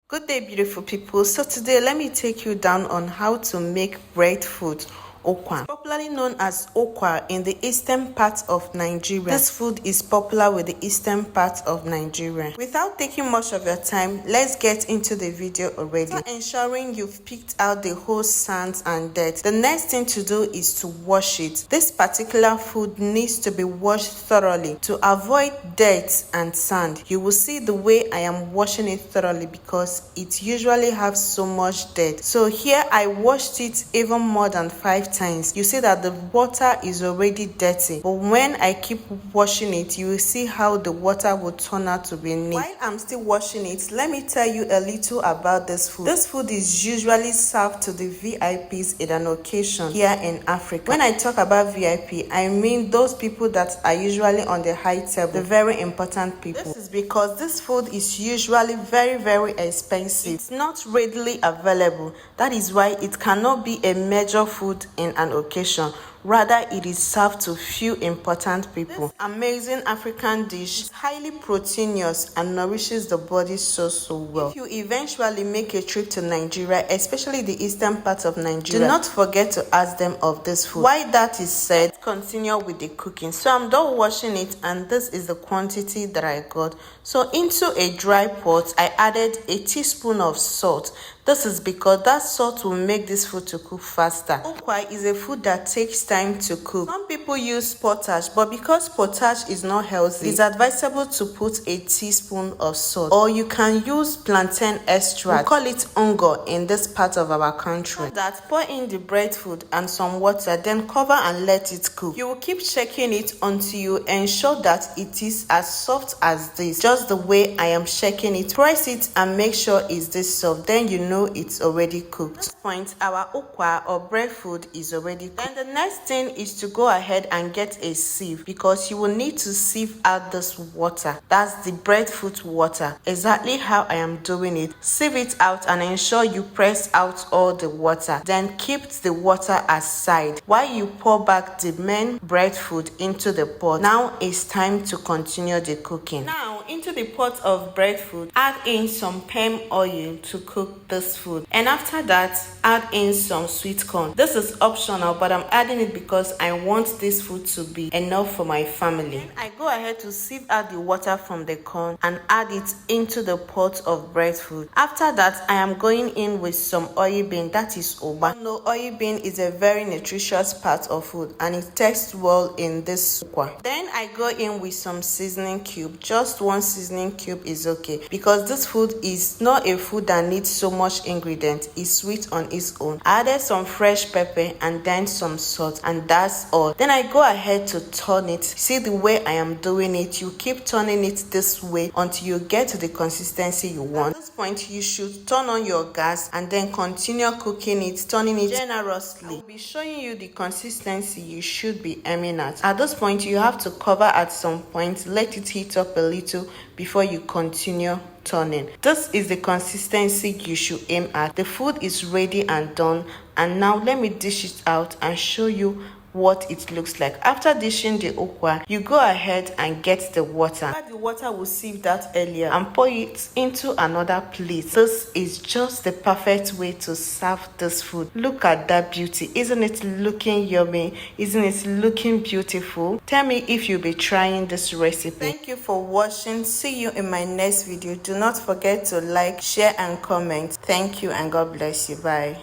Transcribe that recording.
Good day, beautiful people. So today let me take you down on how to make bread food, okwa. It's popularly known as okwa in the eastern part of Nigeria. This food is popular with the eastern part of Nigeria. Without taking much of your time, let's get into the video already. So ensuring you've picked out the whole sands and dirt, the next thing to do is to wash it. This particular food needs to be washed thoroughly to avoid dirt and sand. You will see the way I am washing it thoroughly because it usually has so much dirt. So here I washed it even more than 5 times. You see that the water is already dirty, but when I keep washing it, you will see how the water will turn out to be neat. While I'm still washing it, let me tell you a little about this food. This food is usually served to the VIPs in an occasion here in Africa. When I talk about VIP, I mean those people that are usually on the high table, the very important people. This is because this food is usually very expensive. It's not readily available. That is why it cannot be a major food in an occasion. Rather, it is served to few important people. This amazing African dish is highly proteinous and nourishes the body so well. If you eventually make a trip to Nigeria, especially the eastern part of Nigeria, do not forget to ask them of this food. While that is said, let's continue with the cooking. So I'm done washing it, and this is the quantity that I got. So into a dry pot, I added a teaspoon of salt. This is because that salt will make this food to cook faster. Okwa is a food that takes time to cook. Some people use potash, but because potash is not healthy, it's advisable to put a teaspoon of salt. Or you can use plantain extract. We call it ongo in this part of our country. After that, pour in the bread food and some water, then cover and let it cook. You will keep checking it until you ensure that it is as soft as this, just the way I am shaking it. Press it and make sure it's this soft. Then you know it's already cooked. At this point, our okwa or bread food is already cooked. Then the next thing is to go ahead and get a sieve, because you will need to sieve out this water. That's the bread food water. Exactly how I am doing it. Sieve it out and ensure you press out all the water. Then keep the water aside while you pour back the main bread food into the pot. Now it's time to continue the cooking. Now into the pot of bread food, add in some palm oil to cook this food, and after that add in some sweet corn. This is optional, but I'm adding it because I want this food to be enough for my family. Then I go ahead to sieve out the water from the corn and add it into the pot of bread food. After that, I am going in with some oil bean, that is oba. No, oil bean is a very nutritious part of food and it tastes well in this okwa. Then I go in with some seasoning cube. Just one seasoning cube is okay, because this food is not a food that needs so much ingredient. It's sweet on its own. I added some fresh pepper and then some salt, and that's all. Then I go ahead to turn it. See the way I am doing it? You keep turning it this way until you get to the consistency you want. At this point, you should turn on your gas and then continue cooking it, turning it generously. I'll be showing you the consistency you should be aiming at. At this point, you have to cover at some point, let it heat up a little before you continue turning. This is the consistency you should aim at. The food is ready and done, and now let me dish it out and show you what it looks like. After dishing the okwa, you go ahead and get the water. The water will sieve that earlier and pour it into another plate. This is just the perfect way to serve this food. Look at that beauty. Isn't it looking yummy? Isn't it looking beautiful? Tell me if you'll be trying this recipe. Thank you for watching. See you in my next video. Do not forget to like, share and comment. Thank you and God bless you. Bye.